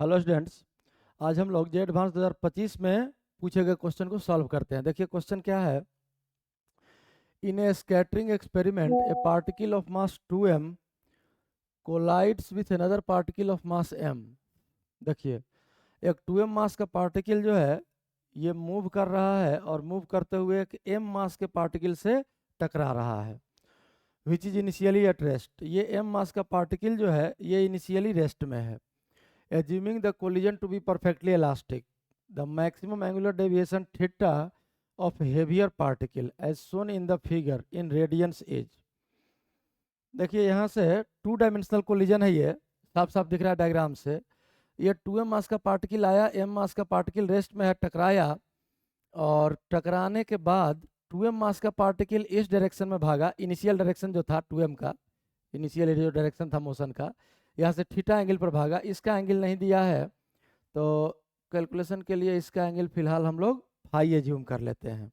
Hello students. आज हम लोग जे एडवांस 2025 में पूछे गए क्वेश्चन को सॉल्व करते हैं। देखिए क्वेश्चन क्या है। In a scattering experiment a particle of mass 2m collides with another particle of mass m। देखिए एक 2m मास का पार्टिकल जो है ये मूव कर रहा है और मूव करते हुए एक m मास के पार्टिकल से टकरा रहा है which is initially at rest. ये m मास का पार्टिकल जो है ये इनिशियली रेस्ट में है। Assuming the collision to be perfectly elastic, the maximum angular deviation theta of heavier particle as shown in the figure in radians is। देखिए यहाँ से 2 डायमेंशनल कोलिजन है, ये साफ साफ दिख रहा है डायग्राम से। ये 2m मास का पार्टिकल आया, m मास का पार्टिकल रेस्ट में है, टकराया और टकराने के बाद 2m मास का पार्टिकल इस डायरेक्शन में भागा। इनिशियल डायरेक्शन जो था 2m का, इनिशियल जो डायरेक्शन था मोशन का, यहाँ से थीटा एंगल पर भागा। इसका एंगल नहीं दिया है तो कैलकुलेशन के लिए इसका एंगल फिलहाल हम लोग फाई एज्यूम कर लेते हैं।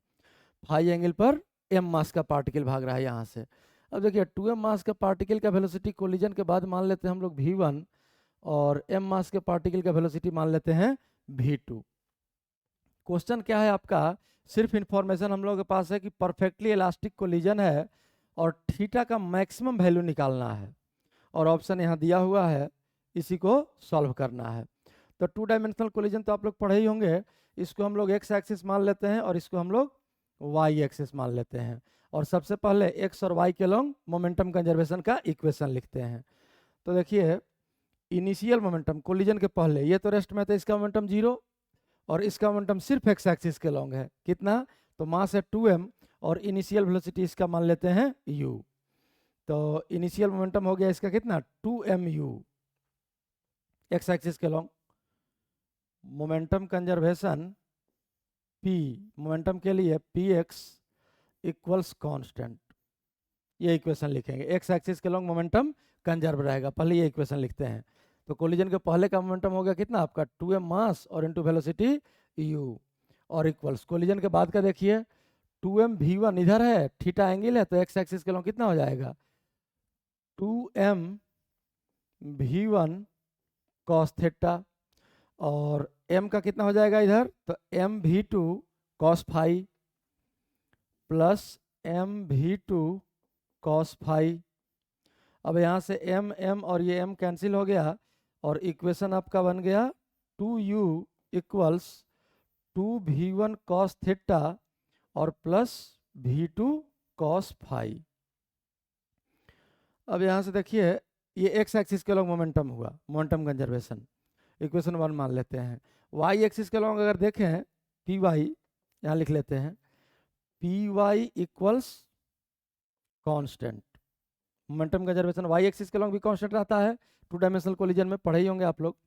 फाई एंगल पर m मास का पार्टिकल भाग रहा है यहाँ से। अब देखिए 2m मास का पार्टिकल का वेलोसिटी कोलिजन के बाद मान लेते हैं हम लोग v1 और m मास के पार्टिकल का वेलोसिटी मान लेते हैं v2। क्वेश्चन क्या है आपका, सिर्फ इंफॉर्मेशन हम लोग के पास है कि परफेक्टली इलास्टिक कोलिजन है और थीटा का मैक्सिमम वैल्यू निकालना है और ऑप्शन यहाँ दिया हुआ है, इसी को सॉल्व करना है। तो 2 डायमेंशनल कोलिजन तो आप लोग पढ़े ही होंगे। इसको हम लोग एक्स एक्सिस मान लेते हैं और इसको हम लोग वाई एक्सिस मान लेते हैं और सबसे पहले एक्स और वाई के लॉन्ग मोमेंटम कंजर्वेशन का इक्वेशन लिखते हैं। तो देखिए इनिशियल मोमेंटम कोलिजन के पहले ये तो रेस्ट में था, इसका मोमेंटम 0 और इसका मोमेंटम सिर्फ एक्स एक्सिस के लॉन्ग है। कितना? तो मास है 2m और इनिशियल वेलोसिटी इसका मान लेते हैं u। तो इनिशियल मोमेंटम हो गया इसका कितना, 2mu एक्स एक्सिस के long. Momentum conservation p, momentum के लिए px इक्वल्स कांस्टेंट, ये इक्वेशन लिखेंगे। एक्स एक्सिस के लॉन्ग मोमेंटम कंजर्व रहेगा, पहले ये इक्वेशन लिखते हैं। तो कोलिजन के पहले का मोमेंटम हो गया कितना आपका, 2m मास और इनटू वेलोसिटी u और इक्वल्स कोलिजन के बाद का देखिए 2m v1 इधर है, थीटा एंगल है तो एक्स एक्सिस के लॉन्ग कितना हो जाएगा, 2m v1 cos थीटा और m का कितना हो जाएगा इधर, तो m v2 cos phi plus m v2 cos phi. अब यहाँ से m और ये m कैंसिल हो गया और इक्वेशन आपका बन गया 2u equals 2v1 cos theta और प्लस v2 cos फाई। अब यहाँ से देखिए ये एक्स एक्सिस के लॉन्ग मोमेंटम हुआ, मोमेंटम कंजर्वेशन, इक्वेशन 1 मान लेते हैं। वाई एक्सिस के लॉन्ग अगर देखें पी वाई, यहाँ लिख लेते हैं P Y equals constant. Momentum conservation Y axis के लॉन्ग भी कांस्टेंट रहता है, 2 डायमेंशनल कोलिजन में पढ़े ही होंगे आप लोग।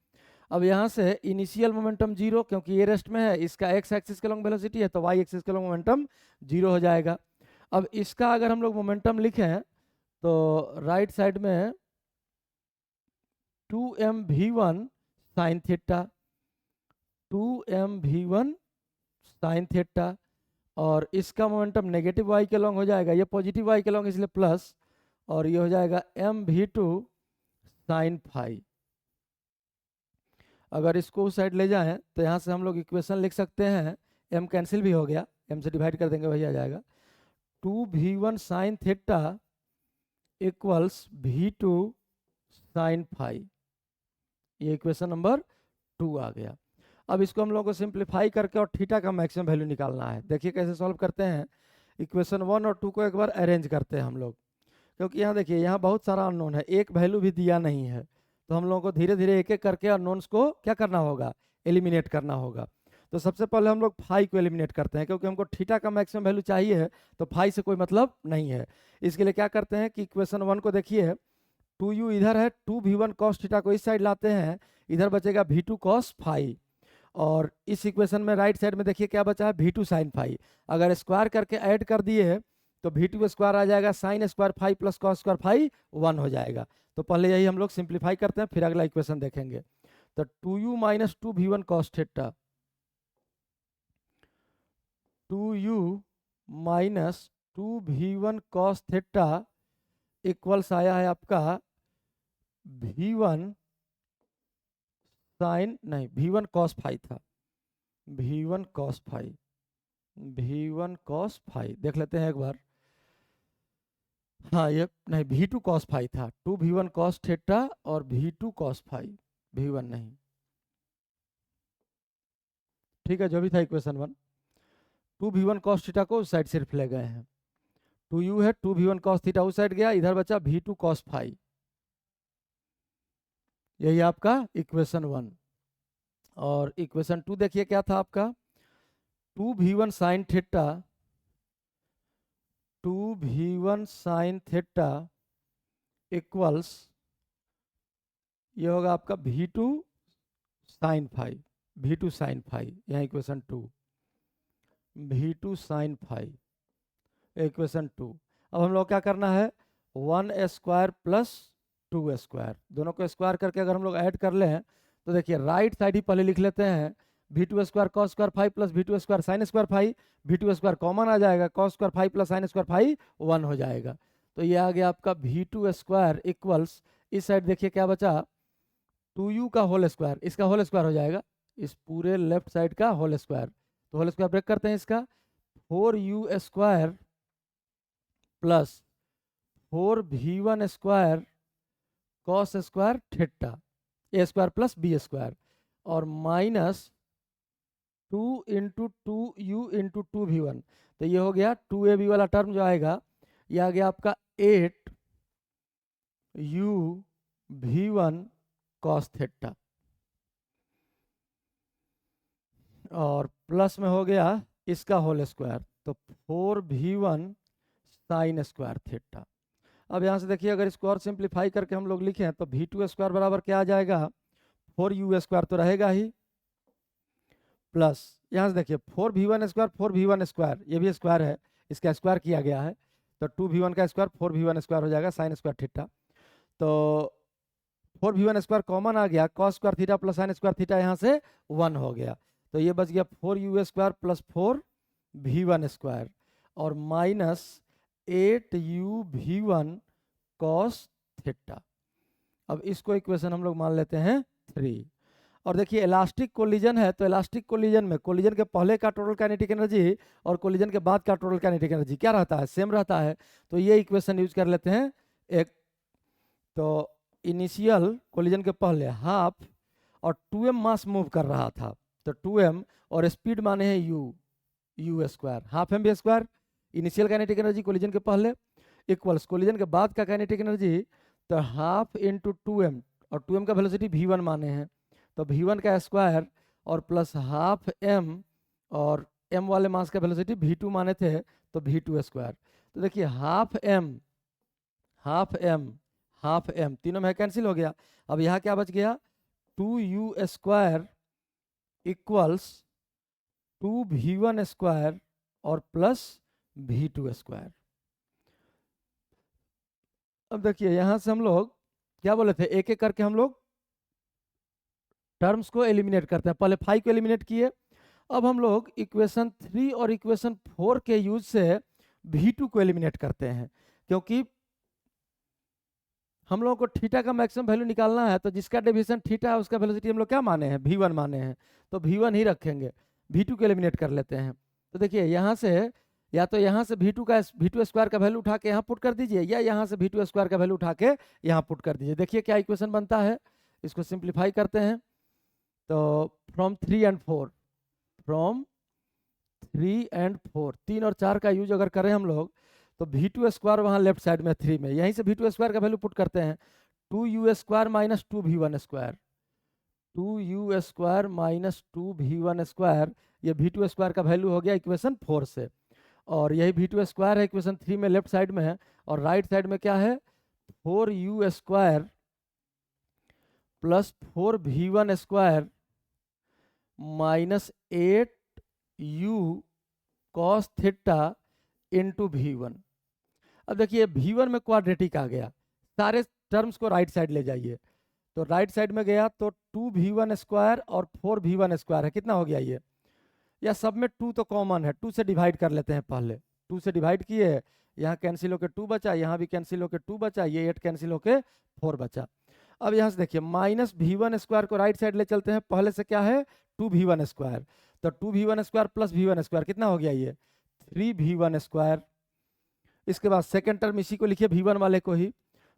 अब यहाँ से इनिशियल मोमेंटम 0 क्योंकि ये रेस्ट में है, इसका एक्स एक्सिस के लॉन्ग वेलोसिटी है तो वाई एक्सिस के लॉन्ग मोमेंटम 0 हो जाएगा। अब इसका अगर हम लोग मोमेंटम लिखें तो राइट साइड में 2m v1 sine theta, 2m v1 sine theta और इसका मोमेंटम नेगेटिव वाई के लॉन्ग हो जाएगा, ये पॉजिटिव वाई के लॉन्ग इसलिए प्लस, और ये हो जाएगा m v2 साइन फाई। अगर इसको उस साइड ले जाएं तो यहाँ से हम लोग इक्वेशन लिख सकते हैं, m कैंसिल भी हो गया, m से डिवाइड कर देंगे वही आ जाएगा, 2v1 sine theta equals v2 sine phi. ये इक्वेशन नंबर 2 आ गया। अब इसको हम लोग को सिंप्लीफाई करके और थीटा का मैक्सिमम वैल्यू निकालना है। देखिए कैसे सॉल्व करते हैं, इक्वेशन 1 और 2 को एक बार अरेंज करते हैं हम लोग, क्योंकि यहाँ देखिए यहाँ बहुत सारा अननोन है, एक वैल्यू भी दिया नहीं है, तो हम लोगों को धीरे धीरे एक एक करके अननोन्स को क्या करना होगा, एलिमिनेट करना होगा। तो सबसे पहले हम लोग फाई को एलिमिनेट करते हैं, क्योंकि हमको थीटा का मैक्सिमम वैल्यू चाहिए है तो फाई से कोई मतलब नहीं है। इसके लिए क्या करते हैं कि इक्वेशन 1 को देखिए 2u इधर है, 2v1 cos थीटा को इस साइड लाते हैं, इधर बचेगा v2 cos फाई और इस इक्वेशन में राइट साइड में देखिए क्या बचा है, v2 साइन फाई। अगर स्क्वायर करके ऐड कर दिए तो v2 स्क्वायर आ जाएगा sine square phi plus cos square phi 1 हो जाएगा। तो पहले यही हम लोग सिंप्लीफाई करते हैं, फिर अगला इक्वेशन देखेंगे। तो 2u minus 2v1 cos theta, 2u minus 2v1 cos theta equals आया है आपका v1 साइन नहीं, V1 cos फाई था, V1 cos phi, V1 cos phi देख लेते हैं एक बार। हाँ ये नहीं, V2 cos फाई था, 2V1 cos थीटा और V2 cos फाई, V1 नहीं। ठीक है, जो भी था इक्वेशन 1, 2V1 cos थीटा को उस साइड सिर्फ ले गए हैं, 2u है, 2V1 cos थीटा उस साइड गया, इधर बचा V2 cos फाई। यही आपका इक्वेशन 1। और इक्वेशन 2 देखिए क्या था आपका, 2V1 sin theta, 2V1 sin theta equals, ये होगा आपका V2 sin phi, V2 sin phi, यहाँ equation 2, V2 sin phi, equation 2। अब हम लोग क्या करना है, 1 स्क्वायर प्लस 2 स्क्वायर, दोनों को स्क्वायर करके अगर हम लोग ऐड कर ले तो देखिए राइट साइड ही पहले लिख लेते हैं, V2 square cos square phi plus V2 square sine square phi, V2 square common आ जाएगा, cos square phi plus sine square phi 1 हो जाएगा। तो ये आ गया आपका V2 स्क्वायर इक्वल्स, इस साइड देखिए क्या बचा, 2u का होल स्क्वायर, इसका होल स्क्वायर हो जाएगा, इस पूरे लेफ्ट साइड का होल स्क्वायर, तो होल स्क्वायर ब्रेक करते हैं इसका, 4u square plus 4V1 square cos square theta, a square plus b square, और minus 2 into 2u into 2V1, तो ये हो गया 2ab वाला टर्म जो आएगा, ये आ गया आपका 8u V1 कॉस थीटा, और प्लस में हो गया इसका होल स्क्वायर, तो 4V1 साइन स्क्वायर थीटा। अब यहाँ से देखिए अगर इसको और सिंप्लीफाई करके हम लोग लिखें तो V2 स्क्वायर बराबर क्या आ जाएगा, 4u स्क्वायर तो रहेगा ही, प्लस यहाँ से देखिए 4V1 स्क्वायर, 4V1 स्क्वायर ये भी स्क्वायर है, इसका स्क्वायर किया गया है, तो 2V1 का स्क्वायर 4V1 स्क्वायर हो जाएगा साइन स्क्वायर थीटा, तो 4V1 स्क्वायर कॉमन आ गया, cos square theta plus sine square theta यहाँ से 1 हो गया, तो ये बच गया 4u square plus 4V1 square, और minus 8u V1 cos theta. अब इसको इक्वेशन हम लोग मान लेते हैं 3। और देखिए इलास्टिक कोलिजन है, तो इलास्टिक कोलिजन में कोलिजन के पहले का टोटल काइनेटिक एनर्जी और कोलिजन के बाद का टोटल काइनेटिक एनर्जी क्या रहता है, सेम रहता है, तो ये इक्वेशन यूज कर लेते हैं एक, तो इनिशियल कोलिजन के पहले हाफ और 2m मास मूव कर रहा था, तो 2m और स्पीड माने हैं u square, half M B square, initial kinetic energy collision के पहले इक्वल्स कोलिजन के बाद का काइनेटिक एनर्जी, तो हाफ इंटू 2m, और 2m का वेलोसिटी V1 माने हैं, तो V1 का स्क्वायर और प्लस हाफ m, और m वाले मास का वेलोसिटी V2 माने थे, तो V2 स्क्वायर, तो देखिए हाफ m हाफ m तीनों में कैंसिल हो गया, अब यहाँ क्या बच गया, 2u square equals 2V1 square और प्लस V2 स्क्वायर। अब देखिए यहां से हम लोग क्या बोले थे, एक एक करके हम लोग टर्म्स को एलिमिनेट करते हैं, पहले 5 को एलिमिनेट किए, अब हम लोग इक्वेशन 3 और इक्वेशन 4 के यूज से V2 को एलिमिनेट करते हैं, क्योंकि हम लोगों को थीटा का मैक्सिमम वैल्यू निकालना है, तो जिसका डेविएशन थीटा है उसका वेलोसिटी हम लोग क्या माने हैं, V1 माने हैं, तो V1 ही रखेंगे, V2 को एलिमिनेट कर लेते हैं। तो देखिए यहाँ से या तो यहाँ से V2 स्क्वायर का वैल्यू उठा के यहाँ पुट कर दीजिए, या यहाँ से V2 स्क्वायर का वैल्यू उठा के यहाँ पुट कर दीजिए। देखिए क्या इक्वेशन बनता है, इसको सिंप्लीफाई करते हैं, तो फ्रॉम 3 एंड 4, फ्रॉम 3 एंड 4, 3 और 4 का यूज अगर करें हम लोग, तो V2 स्क्वायर वहाँ लेफ्ट साइड में 3 में, यहीं से V2 स्क्वायर का वैल्यू पुट करते हैं, 2u square minus 2V1 square, 2u square minus 2V1 square, ये V2 स्क्वायर का वैल्यू हो गया इक्वेशन 4 से, और यही V2 स्क्वायर है इक्वेशन 3 में लेफ्ट साइड में है, और राइट साइड में क्या है, 4u square plus 4V1 square minus 8u cos theta into V1। अब देखिए V1 में क्वाड्रेटिक आ गया, सारे टर्म्स को राइट साइड ले जाइए, तो राइट साइड में गया तो 2V1 स्क्वायर और 4V1 स्क्वायर है, कितना हो गया ये, या सब में 2 तो कॉमन है, 2 से डिवाइड कर लेते हैं, पहले 2 से डिवाइड किए, यहाँ कैंसिल होके 2 बचा, यहाँ भी कैंसिल होके 2 बचा, ये 8 कैंसिल होके 4 बचा। अब यहाँ से देखिए माइनस V1 स्क्वायर को राइट साइड ले चलते हैं, पहले से क्या है 2V1 स्क्वायर, तो 2V1 square plus V1 square कितना हो गया ये 3V1 स्क्वायर। इसके बाद सेकेंड टर्म इसी को लिखिए V1 वाले को ही,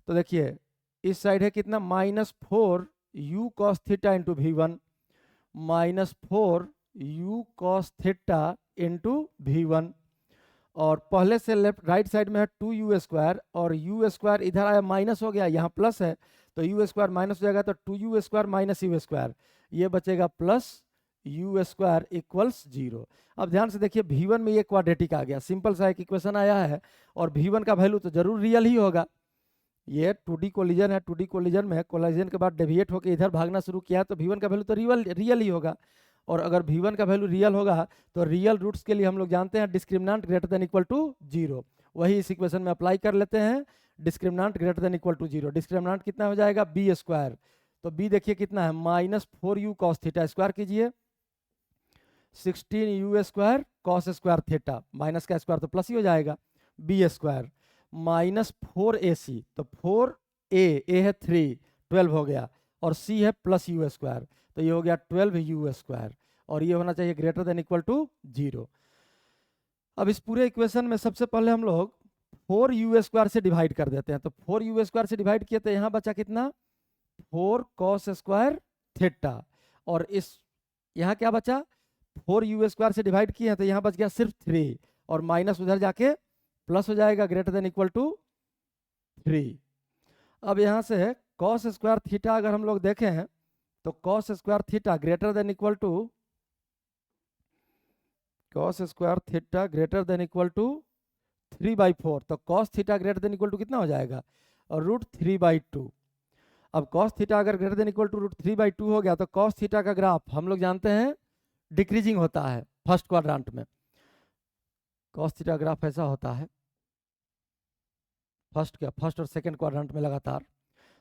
तो देखिए इस साइड है कितना -4U cos theta into V1, -4U cos theta into V1, और पहले से लेफ्ट राइट साइड में है 2U स्क्वायर, और U स्क्वायर इधर आया माइनस हो गया, यहाँ प्लस है तो U स्क्वायर माइनस हो जाएगा, तो 2U square minus U square, ये बचेगा प्लस U स्क्वायर इक्वल्स 0। अब ध्यान से देखिए V1 में ये क्वाड्रेटिक आ गया, सिंपल सा एक इक्वेशन आया है, और V1 का वैल्यू तो जरूर रियल ही होगा। ये 2D कोलिजन है, 2D कोलिजन में कोलिजन के बाद डेविएट होकर इधर भागना शुरू किया तो V1 का वैल्यू तो रियल ही होगा। और अगर V1 का वैल्यू रियल होगा तो रियल रूट्स के लिए हम लोग जानते हैं discriminant greater than equal to 0, वही इस इक्वेशन में अप्लाई कर लेते हैं। Discriminant greater than equal to 0, discriminant कितना हो जाएगा B स्क्वायर, तो B देखिए कितना है -4U cos थीटा, स्क्वायर कीजिए 16U square cos square theta, minus का स्क्वायर तो प्लस ही हो जाएगा, B स्क्वायर -4AC, तो 4A है 3, 12 हो गया, और C है प्लस U स्क्वायर, तो ये हो गया 12U स्क्वायर, और ये होना चाहिए ग्रेटर देन इक्वल टू 0। अब इस पूरे इक्वेशन में सबसे पहले हम लोग 4U स्क्वायर से डिवाइड कर देते हैं, तो 4U स्क्वायर से डिवाइड किए तो यहाँ बचा कितना 4 cos स्क्वायर थीटा, और इस यहाँ क्या बचा 4U स्क्वायर से डिवाइड किए हैं तो यहाँ बच गया सिर्फ 3, और माइनस उधर जाके प्लस हो जाएगा ग्रेटर देन इक्वल टू 3। अब यहाँ से cos स्क्वायर थीटा अगर हम लोग देखें तो cos square theta greater than equal to cos square theta greater than equal to 3/4, तो cos theta greater than equal to कितना हो जाएगा और √3/2। अब cos थीटा अगर ग्रेटर देन इक्वल टू √3/2 हो गया तो cos थीटा का ग्राफ हम लोग जानते हैं डिक्रीजिंग होता है फर्स्ट क्वाड्रेंट में, cos थीटा ग्राफ ऐसा होता है फर्स्ट और सेकंड क्वाड्रेंट में लगातार,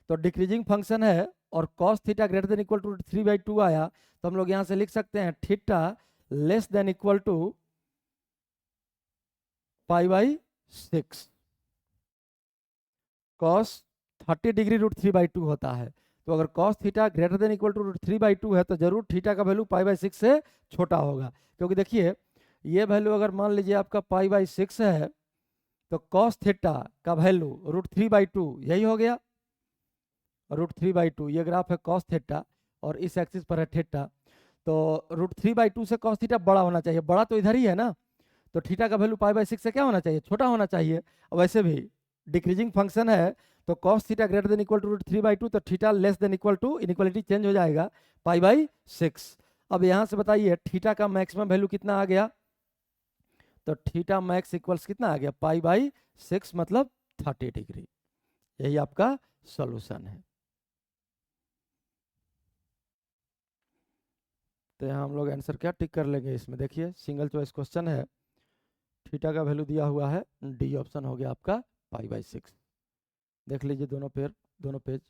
तो डिक्रीजिंग फंक्शन है, और cos theta greater than equal to 3/2 आया, तो हम लोग यहाँ से लिख सकते हैं theta less than equal to π/6, cos 30 degree √3/2 होता है, तो अगर cos theta greater than equal to √3/2 है तो जरूर थीटा का वैल्यू π/6 से छोटा होगा, क्योंकि देखिए ये वैल्यू अगर मान लीजिए आपका π/6 है तो cos थीटा का वैल्यू √3/2 यही हो गया, √3/2 ये ग्राफ है cos थीटा और इस एक्सिस पर है थीटा, तो √3/2 से cos थीटा बड़ा होना चाहिए, बड़ा तो इधर ही है ना, तो थीटा का वैल्यू π/6 से क्या होना चाहिए छोटा होना चाहिए। वैसे भी डिक्रीजिंग फंक्शन है तो cos theta greater than equal to √3/2, तो theta less than equal to, inequality change हो जाएगा π/6। अब यहाँ से बताइए थीटा का मैक्सिमम वैल्यू कितना आ गया, तो थीटा मैक्स इक्वल्स कितना आ गया π/6 मतलब 30 डिग्री, यही आपका सॉल्यूशन है। तो यहाँ हम लोग आंसर क्या टिक कर लेंगे, इसमें देखिए सिंगल चॉइस क्वेश्चन है, थीटा का वैल्यू दिया हुआ है, डी ऑप्शन हो गया आपका π/6। देख लीजिए दोनों पेज।